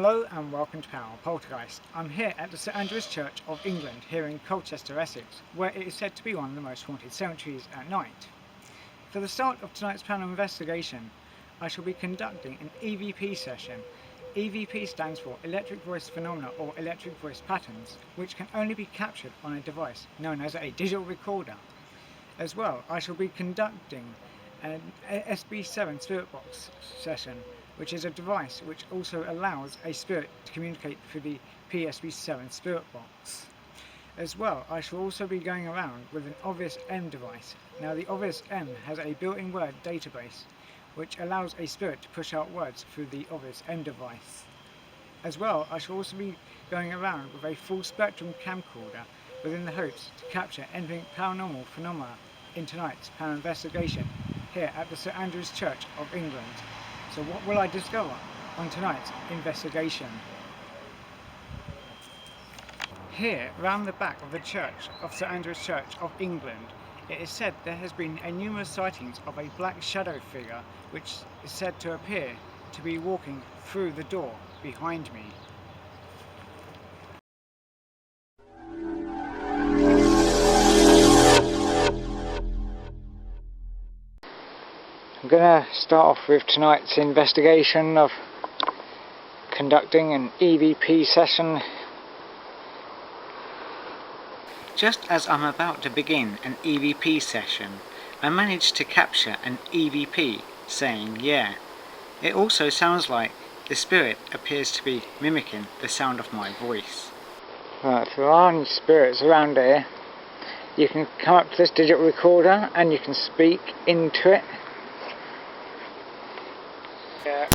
Hello and welcome to Paranormal Poltergeist. I'm here at the St Andrew's Church of England here in Colchester, Essex, where it is said to be one of the most haunted cemeteries at night. For the start of tonight's paranormal investigation, I shall be conducting an EVP session. EVP stands for Electric Voice Phenomena or Electric Voice Patterns, which can only be captured on a device known as a digital recorder. As well, I shall be conducting an SB7 Spirit Box session, which is a device which also allows a spirit to communicate through the PSB7 Spirit Box. As well, I shall also be going around with an Obvious M device. Now the Obvious M has a built-in word database which allows a spirit to push out words through the Obvious M device. As well, I shall also be going around with a full spectrum camcorder within the hopes to capture anything paranormal phenomena in tonight's paranormal investigation here at the St Andrew's Church of England. So what will I discover on tonight's investigation? Here, round the back of the church of St Andrew's Church of England, it is said there has been numerous sightings of a black shadow figure which is said to appear to be walking through the door behind me. I'm going to start off with tonight's investigation of conducting an EVP session. Just as I'm about to begin an EVP session, I managed to capture an EVP saying yeah. It also sounds like the spirit appears to be mimicking the sound of my voice. Right, if there are any spirits around here, you can come up to this digital recorder and you can speak into it. Yeah.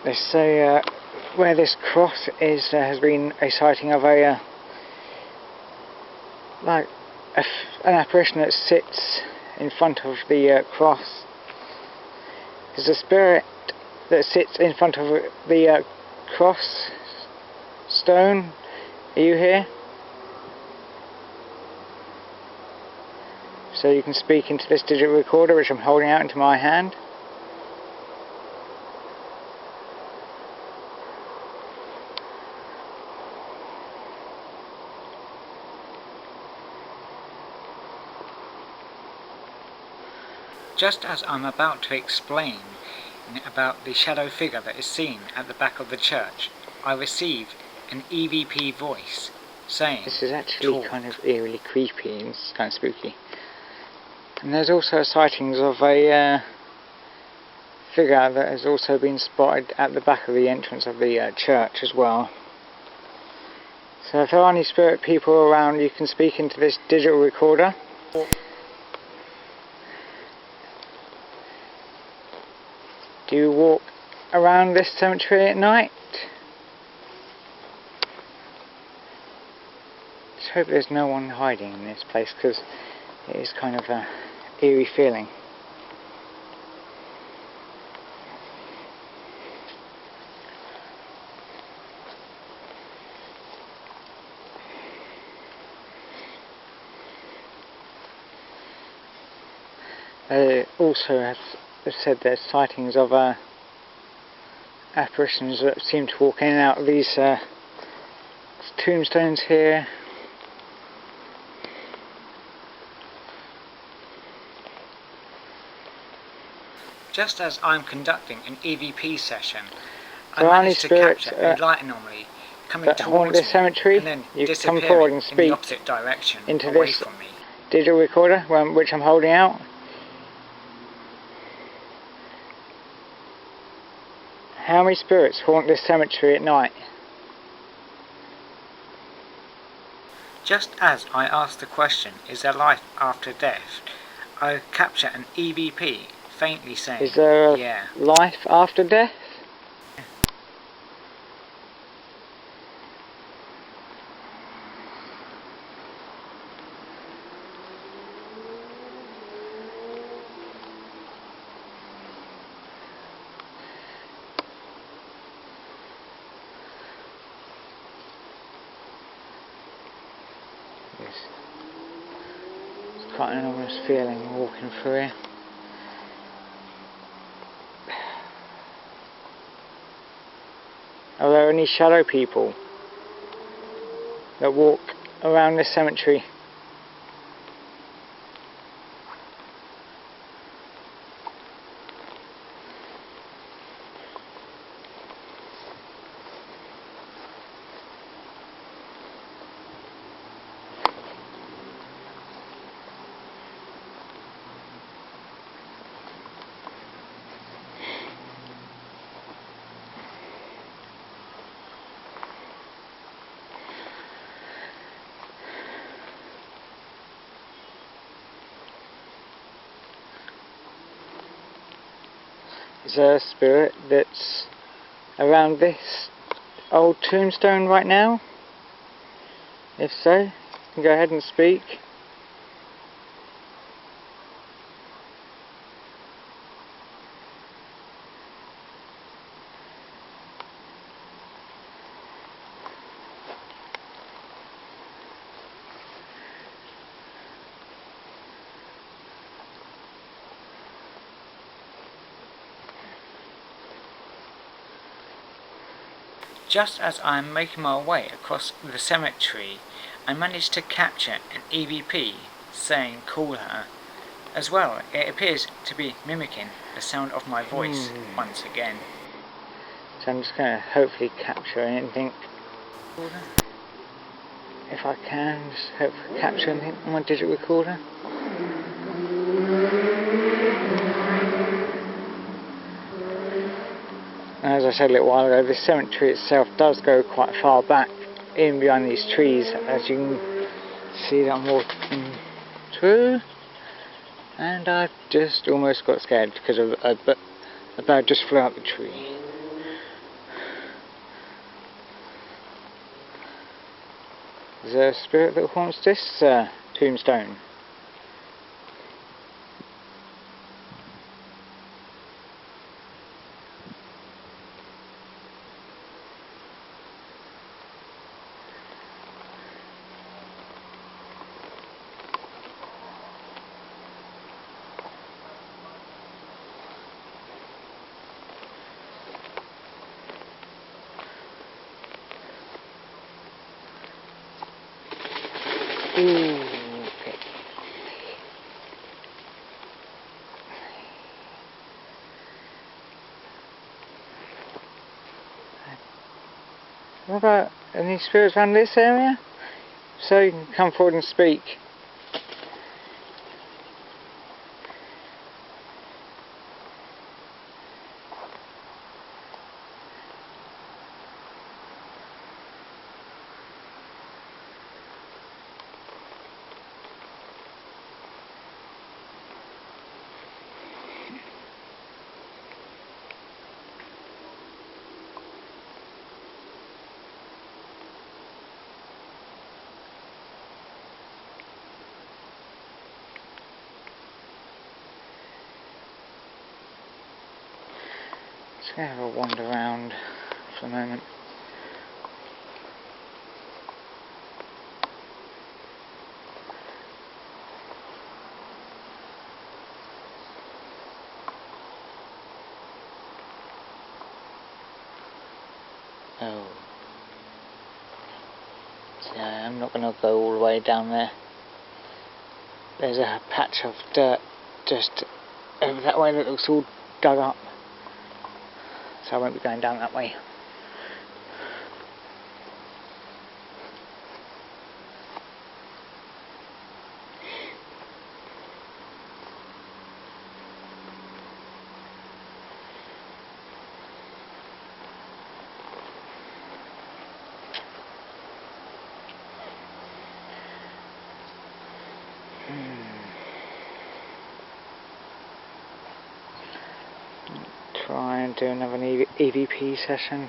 They say where this cross is, there has been a sighting of an apparition that sits in front of the cross. There's a spirit that sits in front of the cross stone. Are you here? So you can speak into this digital recorder which I'm holding out into my hand. Just as I'm about to explain about the shadow figure that is seen at the back of the church, I receive an EVP voice saying, this is actually talk. Kind of eerily creepy and kind of spooky. And there's also sightings of a figure that has also been spotted at the back of the entrance of the church as well. So if there are any spirit people around, you can speak into this digital recorder. Do you walk around this cemetery at night? Just hope there's no one hiding in this place, because it is kind of an eerie feeling. Also have said there's sightings of apparitions that seem to walk in and out of these tombstones here. Just as I'm conducting an EVP session, I managed to capture a light anomaly coming towards this cemetery, and then you come forward and speak in the opposite direction into this digital recorder which I'm holding out. How many spirits haunt this cemetery at night? Just as I asked the question, is there life after death, I capture an EVP faintly saying, is there yeah. Life after death? Yes. quite an ominous feeling walking through here. Are there any shadow people that walk around this cemetery? Is there a spirit that's around this old tombstone right now? If so, you can go ahead and speak. Just as I am making my way across the cemetery, I managed to capture an EVP saying "call her." As well, it appears to be mimicking the sound of my voice once again. So I'm just going to hopefully capture anything. If I can, just hopefully capture anything on my digital recorder. As I said a little while ago, this cemetery itself does go quite far back in behind these trees, as you can see that I'm walking through, and I've just almost got scared because of a bird just flew out the tree. Is there a spirit that haunts this tombstone? Okay. What about any spirits around this area? So you can come forward and speak. Just going to have a wander around for a moment. Oh. So I'm not going to go all the way down there. There's a patch of dirt just over that way that looks all dug up. So I won't be going down that way. Try and do another EVP session.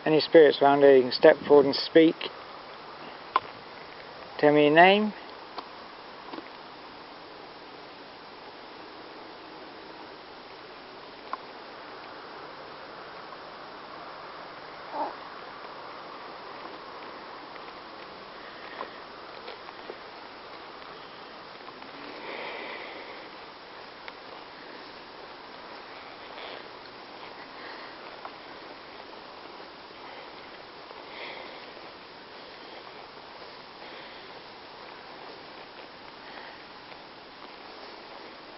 Any spirits around here, you can step forward and speak. Tell me your name.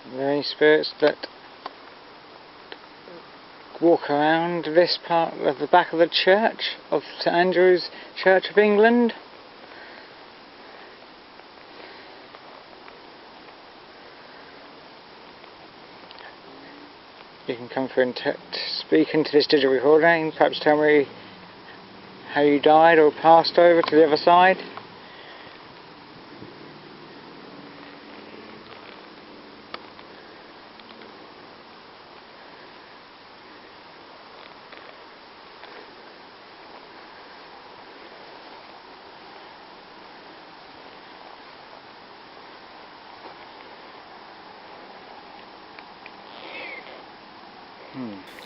Are there any spirits that walk around this part of the back of the church of St Andrew's Church of England? You can come through and speak into this digital recorder and perhaps tell me how you died or passed over to the other side.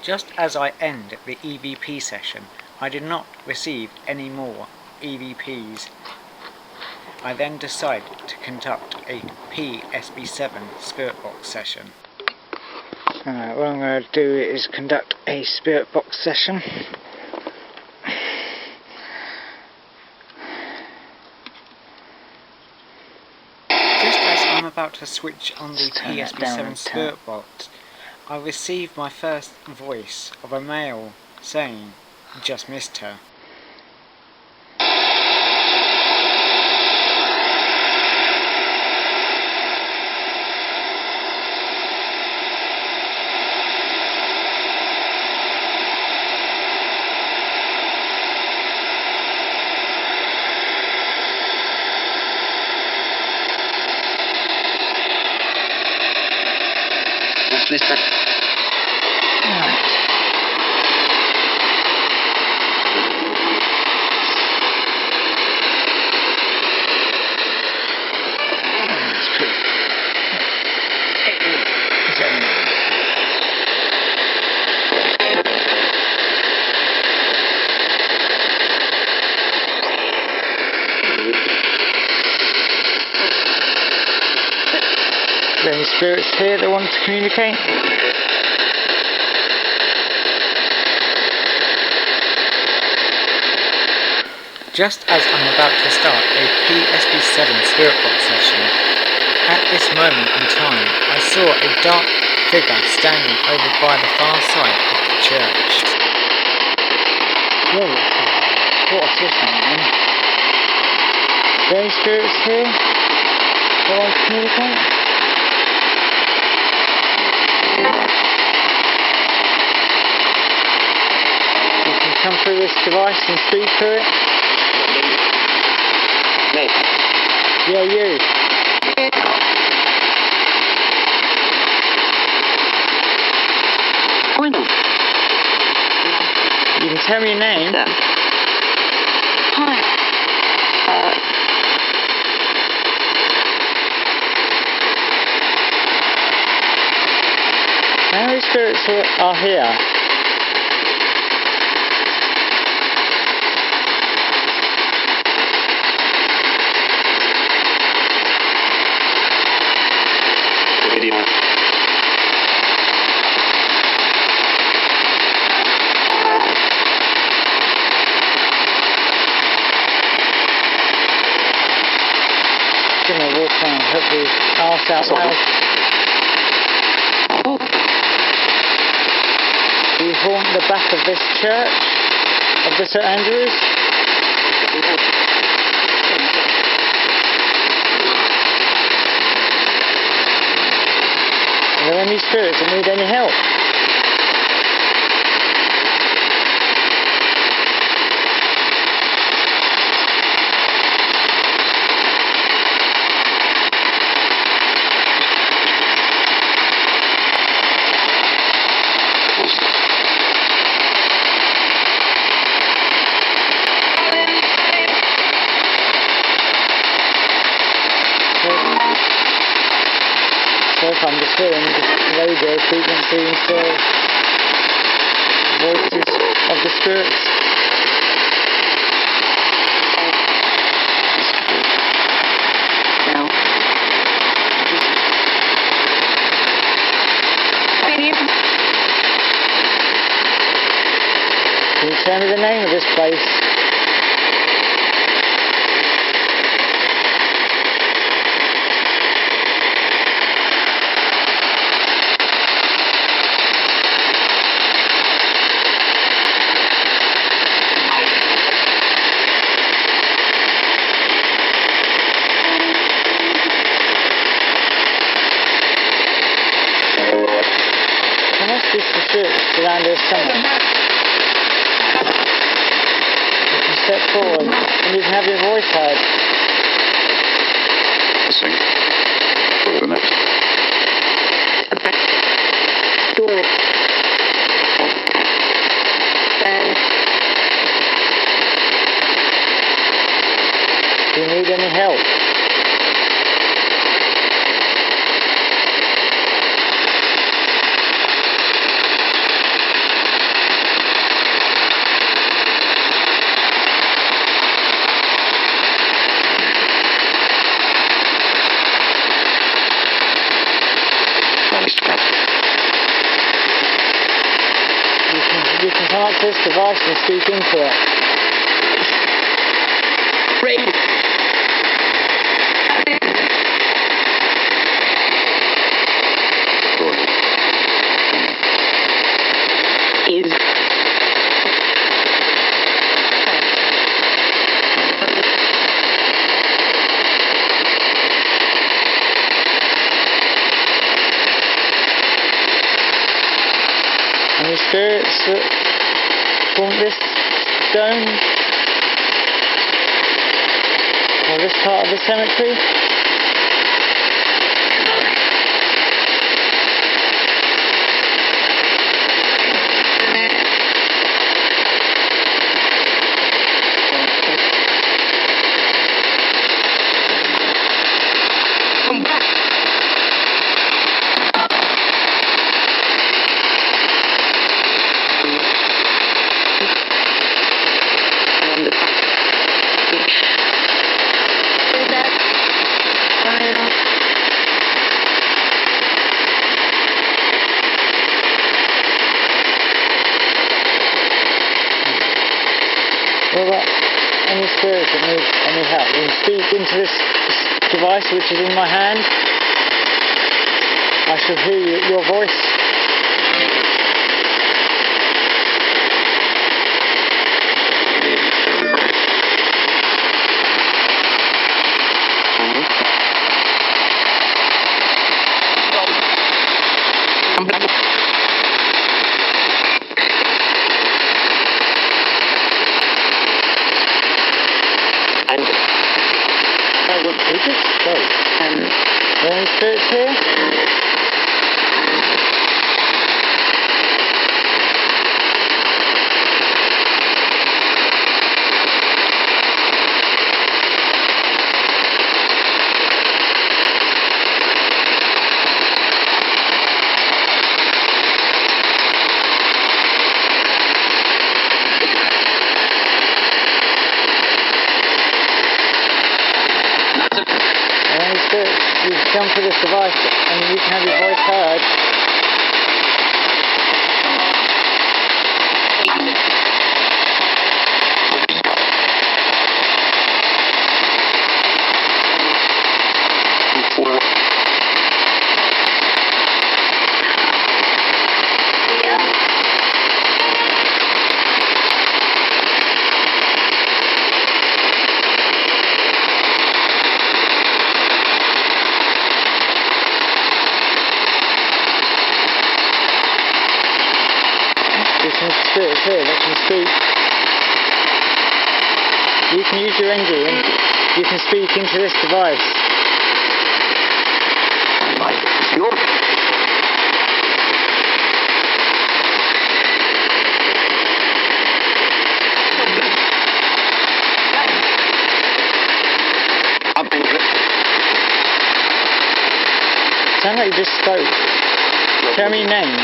Just as I end the EVP session, I did not receive any more EVPs. I then decide to conduct a PSB7 Spirit Box session. Alright, what I'm going to do is conduct a Spirit Box session. Just as I'm about to switch on the PSB7 Spirit Box, I received my first voice of a male saying, "Just missed her." Just missed her. Are there any spirits here that want to communicate? Just as I'm about to start a PSB7 Spirit Box session, at this moment in time I saw a dark figure standing over by the far side of the church. Whoa, what's this one? Are there any spirits here that want to communicate? You can come through this device and speak through it. Me? Yeah, you. Point them. You can tell me your name. Hi. How many spirits are here? Video. I'm gonna walk around, hopefully ask out loud. Do you haunt the back of this church? Of the St Andrews? Are there any spirits that need any help? So if I'm just hearing the radio frequency instead of voices of the spirits. No. Can you tell me the name of this place? spirits around here somewhere. You can step forward and you can have your voice heard. Sing. Go to the next. Door. Bed. Do you need any help? You can come up to this device and speak into it. Ring. Is. Any spirits that haunt this stone or this part of the cemetery? Come back. What about any spirits that need any help? You can speak into this device which is in my hand. I shall hear your voice. Is it? Sorry. Are there any spirits here? You come to this device and you can have your voice heard. There's some spirits here that can speak. You can use your energy and you can speak into this device. Sound like you just spoke. Tell me your name.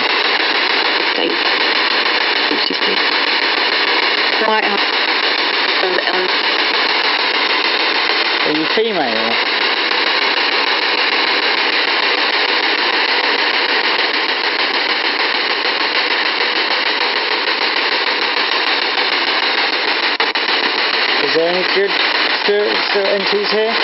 Are you female? Is there any good spirits or entities here?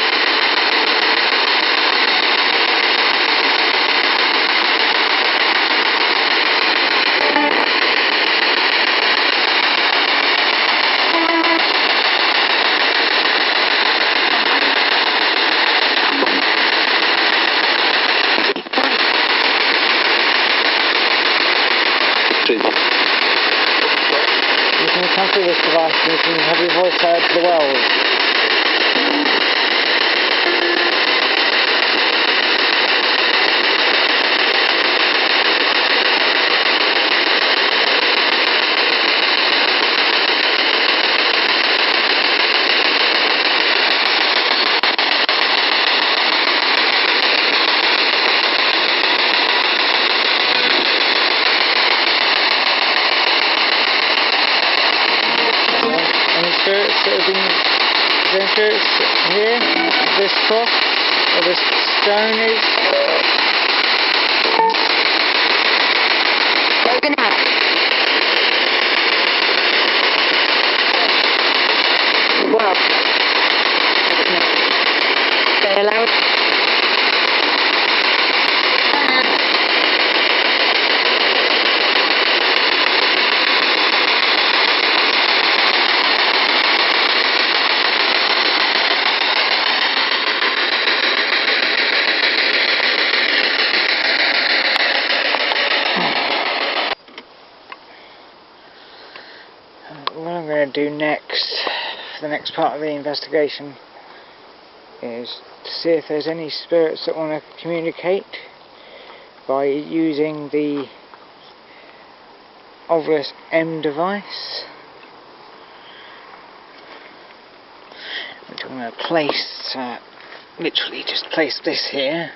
spirits here, this cross, where the stone is. Broken up. Well, say aloud. What I'm going to do next, for the next part of the investigation, is to see if there's any spirits that want to communicate by using the obvious M device, which I'm going to place, literally just place this here.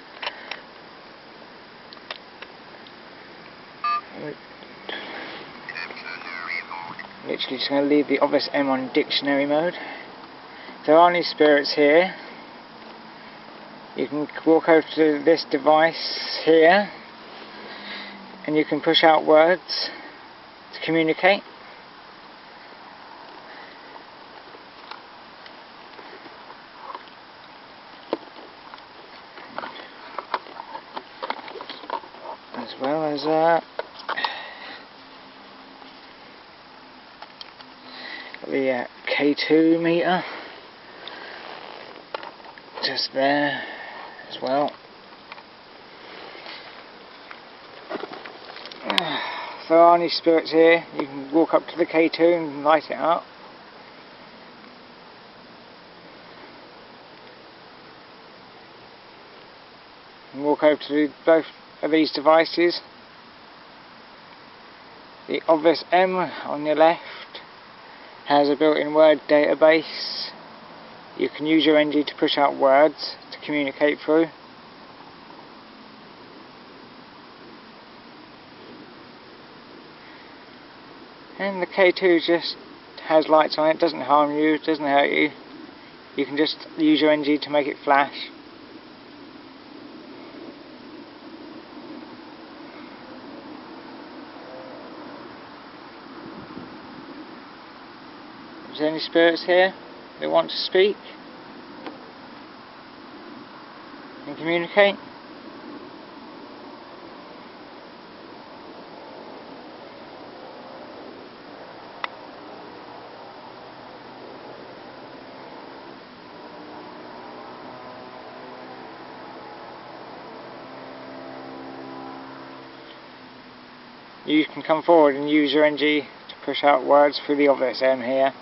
Literally just going to leave the obvious M on dictionary mode. If there are any spirits here, you can walk over to this device here and you can push out words to communicate. As well as the K2 meter just there as well. If there are any spirits here, you can walk up to the K2 and light it up. And walk over to both of these devices. The obvious M on your left has a built-in word database. You can use your NG to push out words to communicate through. And the K2 just has lights on it, doesn't harm you, doesn't hurt you. You can just use your NG to make it flash. Is there any spirits here that want to speak and communicate? You can come forward and use your NG to push out words through the obvious M here.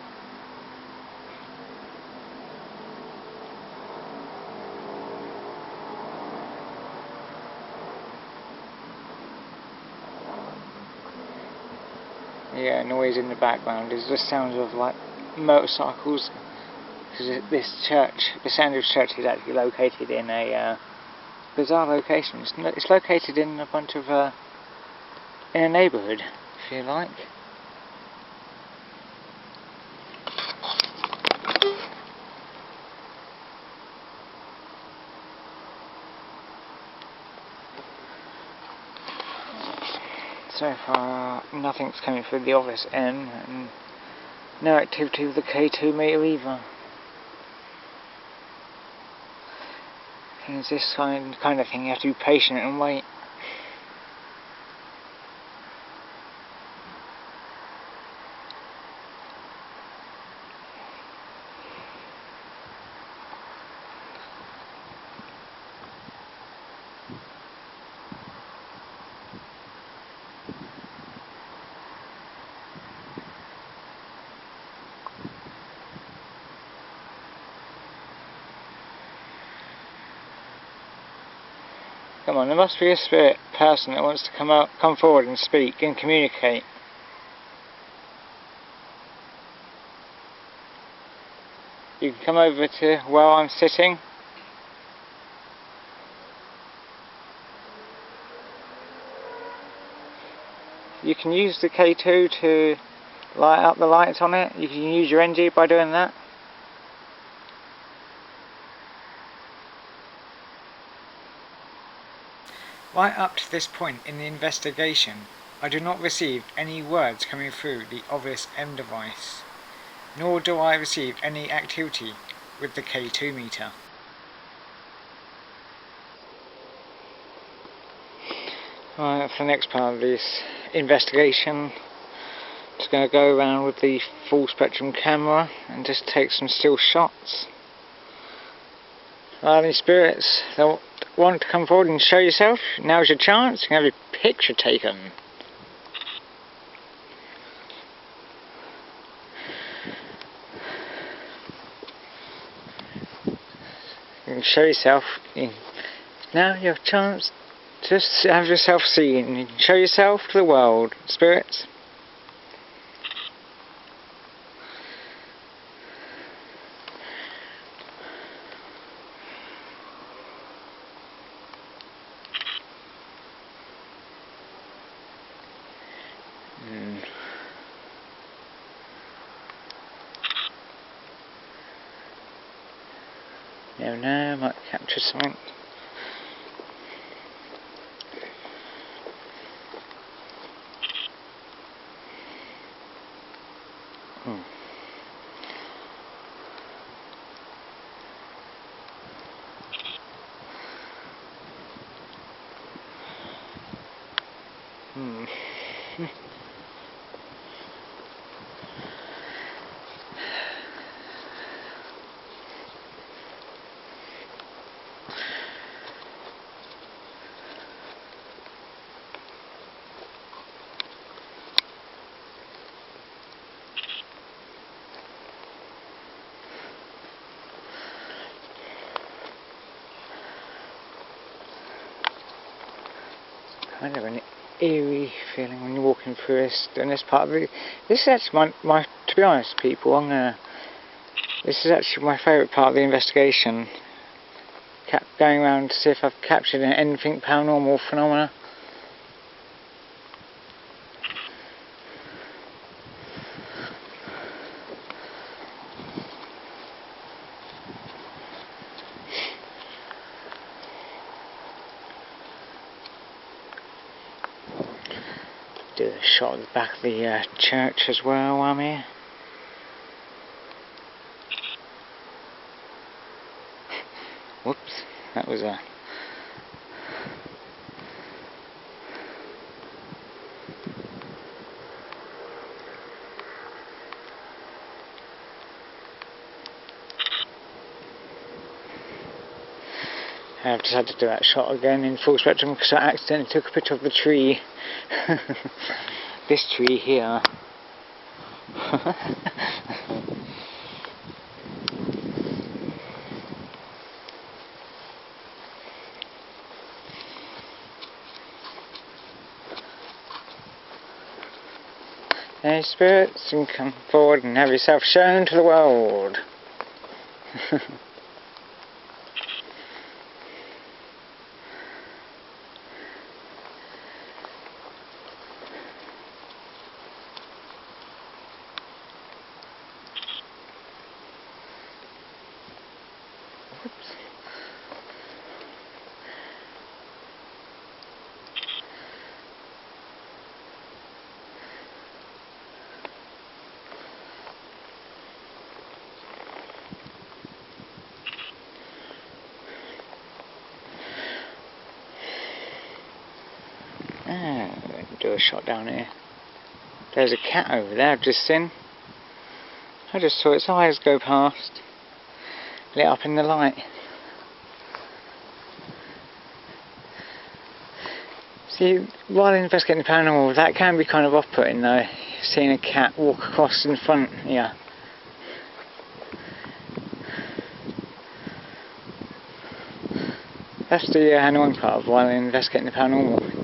Yeah, noise in the background is the sounds of like motorcycles, because this church, the Andrews Church, is actually located in a bizarre location. It's located in a bunch of in a neighbourhood, if you like. So far, nothing's coming through the obvious M, and no activity with the K2 meter either. It's this kind of thing, you have to be patient and wait. Come on, there must be a spirit person that wants to come forward and speak and communicate. You can come over to where I'm sitting. You can use the K2 to light up the lights on it. You can use your NG by doing that. Right up to this point in the investigation, I do not receive any words coming through the obvious M device, nor do I receive any activity with the K2 meter. Right, for the next part of this investigation, just going to go around with the full spectrum camera and just take some still shots. Are any spirits that want to come forward and show yourself? Now's your chance. You can have your picture taken. You can show yourself. Now your chance to have yourself seen. You can show yourself to the world, spirits. Never know, I might capture something. Kind of an eerie feeling when you're walking through this, doing this part of it. This is actually my to be honest, people, this is actually my favourite part of the investigation. Going around to see if I've captured anything paranormal phenomena. Do a shot of the back of the church as well while I'm here. Whoops, that was a... I've just had to do that shot again in full spectrum because I accidentally took a picture of the tree. This tree here. Hey spirits, you can come forward and have yourself shown to the world. Do a shot down here. There's a cat over there I've just seen. I just saw its eyes go past, lit up in the light. See, while investigating the paranormal, that can be kind of off-putting though, seeing a cat walk across in front here. That's the annoying part of while investigating the paranormal.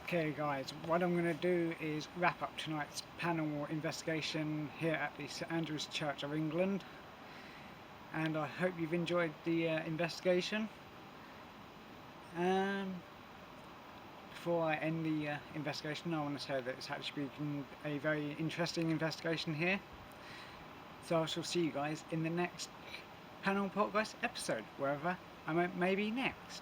Okay guys, what I'm going to do is wrap up tonight's paranormal investigation here at the St Andrew's Church of England, and I hope you've enjoyed the investigation. Before I end the investigation, I want to say that it's actually been a very interesting investigation here. So I shall see you guys in the next Paranormal Poltergeist episode, wherever I may be next.